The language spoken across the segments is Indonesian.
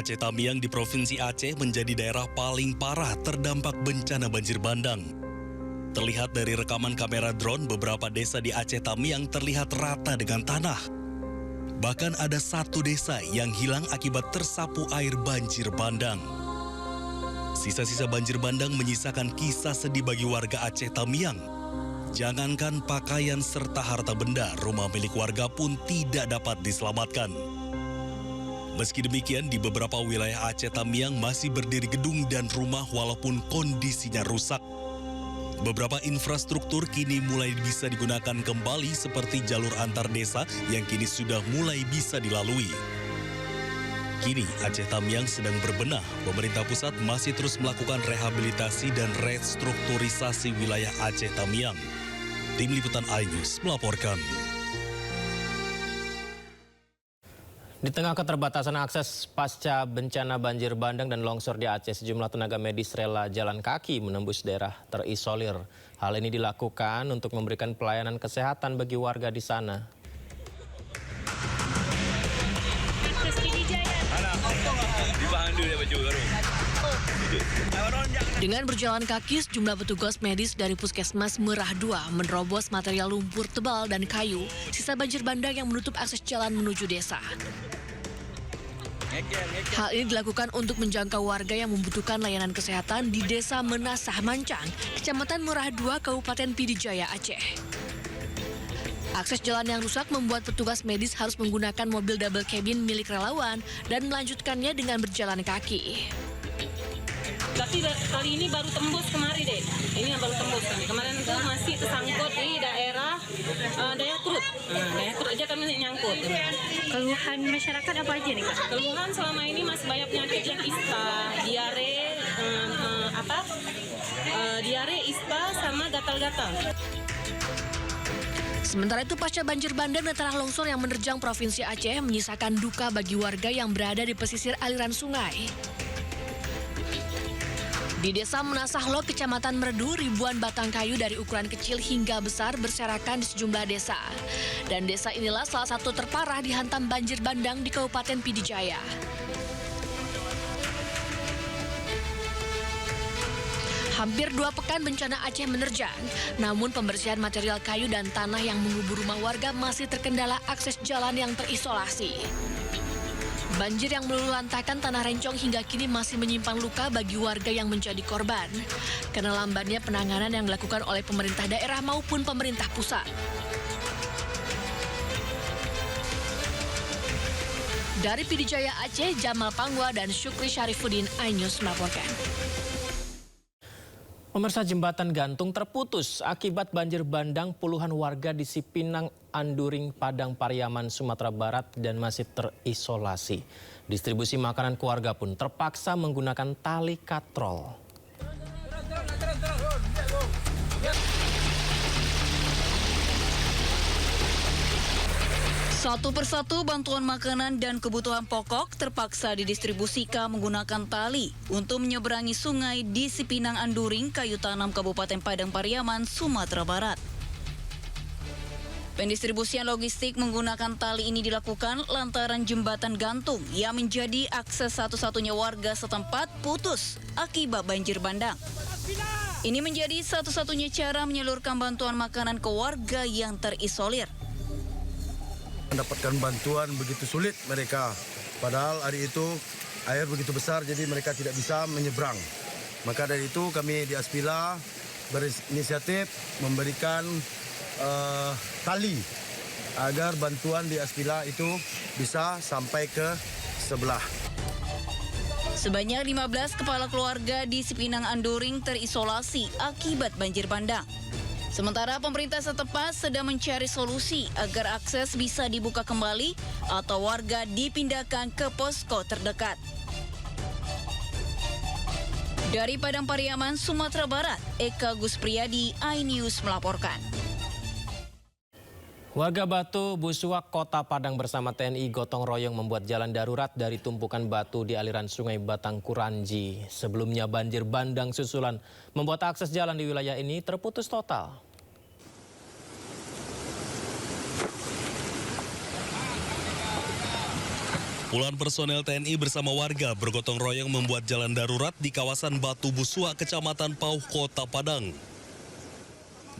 Aceh Tamiang di Provinsi Aceh menjadi daerah paling parah terdampak bencana banjir bandang. Terlihat dari rekaman kamera drone, beberapa desa di Aceh Tamiang terlihat rata dengan tanah. Bahkan ada satu desa yang hilang akibat tersapu air banjir bandang. Sisa-sisa banjir bandang menyisakan kisah sedih bagi warga Aceh Tamiang. Jangankan pakaian serta harta benda, rumah milik warga pun tidak dapat diselamatkan. Meski demikian, di beberapa wilayah Aceh Tamiang masih berdiri gedung dan rumah walaupun kondisinya rusak. Beberapa infrastruktur kini mulai bisa digunakan kembali seperti jalur antar desa yang kini sudah mulai bisa dilalui. Kini Aceh Tamiang sedang berbenah. Pemerintah pusat masih terus melakukan rehabilitasi dan restrukturisasi wilayah Aceh Tamiang. Tim Liputan iNews melaporkan. Di tengah keterbatasan akses pasca bencana banjir bandang dan longsor di Aceh, sejumlah tenaga medis rela jalan kaki menembus daerah terisolir. Hal ini dilakukan untuk memberikan pelayanan kesehatan bagi warga di sana. Dengan berjalan kaki, sejumlah petugas medis dari Puskesmas Merah 2 menerobos material lumpur tebal dan kayu, sisa banjir bandang yang menutup akses jalan menuju desa. Hal ini dilakukan untuk menjangkau warga yang membutuhkan layanan kesehatan di Desa Menasah Mancang, Kecamatan Merah 2, Kabupaten Pidijaya, Aceh. Akses jalan yang rusak membuat petugas medis harus menggunakan mobil double cabin milik relawan dan melanjutkannya dengan berjalan kaki. Tapi kali ini baru tembus kemarin deh. Ini yang baru tembus kami. Kemarin itu masih tersangkut di daerah Dayakrut. Dayakrut aja kami nyangkut. Keluhan masyarakat apa aja nih, Kak? Keluhan selama ini masih banyak penyakit yang ispa, diare, diare, ispa, sama gatal-gatal. Sementara itu, pasca banjir bandang dan tanah longsor yang menerjang Provinsi Aceh menyisakan duka bagi warga yang berada di pesisir aliran sungai. Di Desa Menasah Lok, Kecamatan Merdu, ribuan batang kayu dari ukuran kecil hingga besar berserakan di sejumlah desa. Dan desa inilah salah satu terparah dihantam banjir bandang di Kabupaten Pidijaya. Hampir 2 pekan bencana Aceh menerjang, namun pembersihan material kayu dan tanah yang mengubur rumah warga masih terkendala akses jalan yang terisolasi. Banjir yang meluluhlantakan tanah rencong hingga kini masih menyimpan luka bagi warga yang menjadi korban, karena lambannya penanganan yang dilakukan oleh pemerintah daerah maupun pemerintah pusat. Dari Pidijaya Aceh, Jamal Pangwa dan Syukri Syarifuddin, iNews melaporkan. Pemirsa, jembatan gantung terputus akibat banjir bandang. Puluhan warga di Cipinang, Anduring, Padang Pariaman, Sumatera Barat dan masih terisolasi. Distribusi makanan ke warga pun terpaksa menggunakan tali katrol. Satu persatu bantuan makanan dan kebutuhan pokok terpaksa didistribusikan menggunakan tali untuk menyeberangi sungai di Cipinang Anduring, Kayu Tanam, Kabupaten Padang Pariaman, Sumatera Barat. Pendistribusian logistik menggunakan tali ini dilakukan lantaran jembatan gantung yang menjadi akses satu-satunya warga setempat putus akibat banjir bandang. Ini menjadi satu-satunya cara menyalurkan bantuan makanan ke warga yang terisolir. Mendapatkan bantuan begitu sulit mereka, padahal hari itu air begitu besar jadi mereka tidak bisa menyeberang. Maka dari itu kami di Aspila berinisiatif memberikan tali agar bantuan di Aspila itu bisa sampai ke sebelah. Sebanyak 15 kepala keluarga di Cipinang Anduring terisolasi akibat banjir bandang. Sementara pemerintah setempat sedang mencari solusi agar akses bisa dibuka kembali atau warga dipindahkan ke posko terdekat. Dari Padang Pariaman, Sumatera Barat, Eka Guspriyadi, iNews melaporkan. Warga Batu Busuak, Kota Padang bersama TNI gotong royong membuat jalan darurat dari tumpukan batu di aliran Sungai Batangkuranji. Sebelumnya banjir bandang susulan membuat akses jalan di wilayah ini terputus total. Puluhan personel TNI bersama warga bergotong royong membuat jalan darurat di kawasan Batu Busua, Kecamatan Pauh, Kota Padang.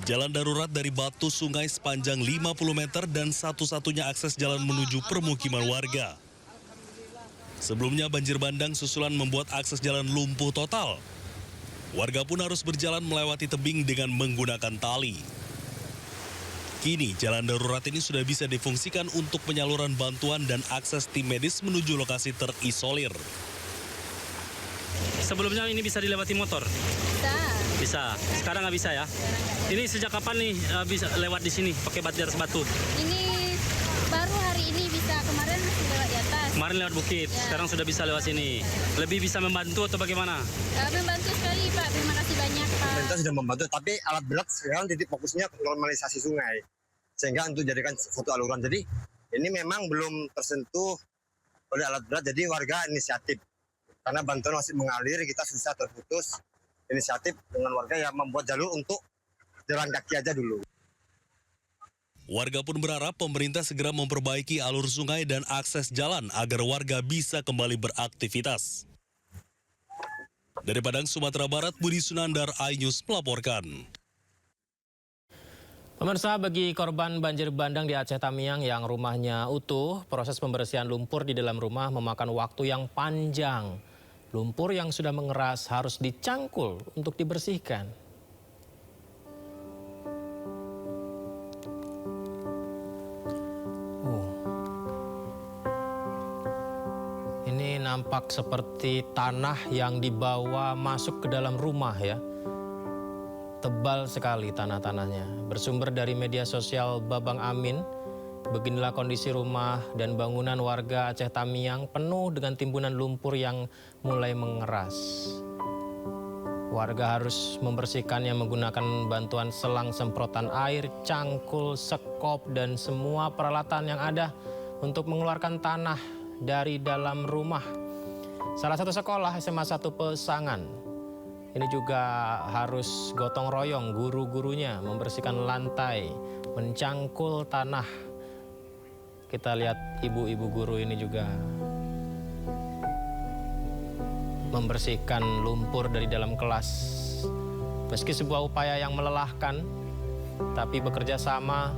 Jalan darurat dari batu sungai sepanjang 50 meter dan satu-satunya akses jalan menuju permukiman warga. Sebelumnya banjir bandang susulan membuat akses jalan lumpuh total. Warga pun harus berjalan melewati tebing dengan menggunakan tali. Kini jalan darurat ini sudah bisa difungsikan untuk penyaluran bantuan dan akses tim medis menuju lokasi terisolir. Sebelumnya ini bisa dilewati motor? Bisa. Sekarang nggak bisa ya? Ini sejak kapan nih bisa lewat di sini pakai batu? Ini baru hari ini bisa, kemarin masih lewat di atas. Kemarin lewat bukit, Ya. sekarang sudah bisa lewat sini. Lebih bisa membantu atau bagaimana? Membantu sekali Pak, terima kasih banyak Pak. Pemerintah sudah membantu, tapi alat berat sekarang titik fokusnya normalisasi sungai. Sehingga untuk jadikan satu aluran. Jadi ini memang belum tersentuh oleh alat berat, jadi warga inisiatif. Karena bantuan masih mengalir, kita susah terputus. Inisiatif dengan warga yang membuat jalur untuk jalan kaki aja dulu. Warga pun berharap pemerintah segera memperbaiki alur sungai dan akses jalan agar warga bisa kembali beraktivitas. Dari Padang, Sumatera Barat, Budi Sunandar, iNews melaporkan. Pemirsa, bagi korban banjir bandang di Aceh Tamiang yang rumahnya utuh, proses pembersihan lumpur di dalam rumah memakan waktu yang panjang. Lumpur yang sudah mengeras harus dicangkul untuk dibersihkan. Ini nampak seperti tanah yang dibawa masuk ke dalam rumah ya. Tebal sekali tanah-tanahnya. Bersumber dari media sosial Babang Amin, beginilah kondisi rumah dan bangunan warga Aceh Tamiang penuh dengan timbunan lumpur yang mulai mengeras. Warga harus membersihkannya menggunakan bantuan selang semprotan air, cangkul, sekop, dan semua peralatan yang ada untuk mengeluarkan tanah dari dalam rumah. Salah satu sekolah SMA 1 Pesangan ini juga harus gotong royong guru-gurunya membersihkan lantai, mencangkul tanah. Kita lihat ibu-ibu guru ini juga membersihkan lumpur dari dalam kelas. Meski sebuah upaya yang melelahkan, tapi bekerja sama.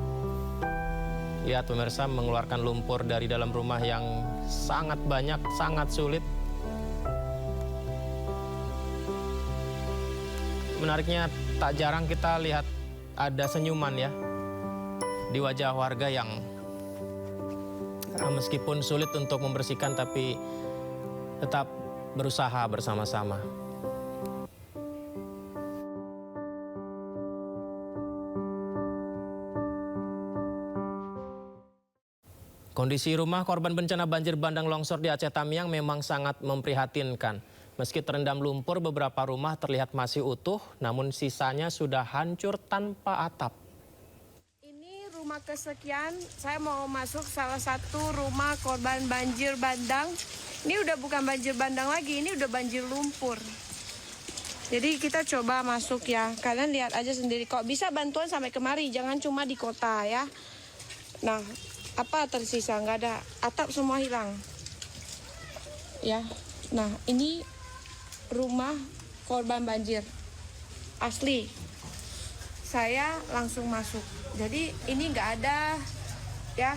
Lihat pemirsa, mengeluarkan lumpur dari dalam rumah yang sangat banyak, sangat sulit. Menariknya, tak jarang kita lihat ada senyuman ya di wajah warga yang meskipun sulit untuk membersihkan tapi tetap berusaha bersama-sama. Kondisi rumah korban bencana banjir bandang longsor di Aceh Tamiang memang sangat memprihatinkan. Meski terendam lumpur, beberapa rumah terlihat masih utuh, namun sisanya sudah hancur tanpa atap. Ini rumah kesekian, saya mau masuk salah satu rumah korban banjir bandang. Ini udah bukan banjir bandang lagi, ini udah banjir lumpur. Jadi kita coba masuk ya, kalian lihat aja sendiri. Kok bisa bantuan sampai kemari, jangan cuma di kota ya. Nah, apa tersisa? Nggak ada, atap semua hilang. Ya, nah ini rumah korban banjir asli. Saya langsung masuk. Jadi ini nggak ada ya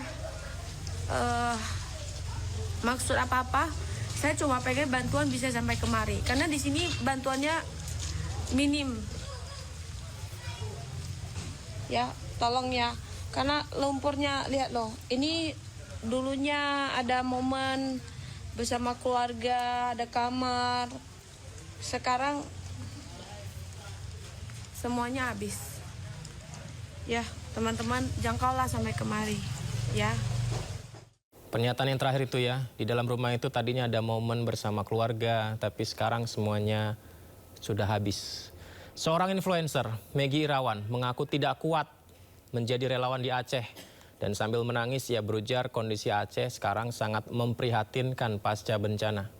maksud apa-apa. Saya cuma pengen bantuan bisa sampai kemari. Karena di sini bantuannya minim. Ya, tolong ya. Karena lumpurnya, lihat loh. Ini dulunya ada momen bersama keluarga, ada kamar. Sekarang semuanya habis. Ya, teman-teman jangkaulah sampai kemari. Ya. Pernyataan yang terakhir itu ya, di dalam rumah itu tadinya ada momen bersama keluarga, tapi sekarang semuanya sudah habis. Seorang influencer, Meggy Irawan, mengaku tidak kuat menjadi relawan di Aceh. Dan sambil menangis ia berujar kondisi Aceh sekarang sangat memprihatinkan pasca bencana.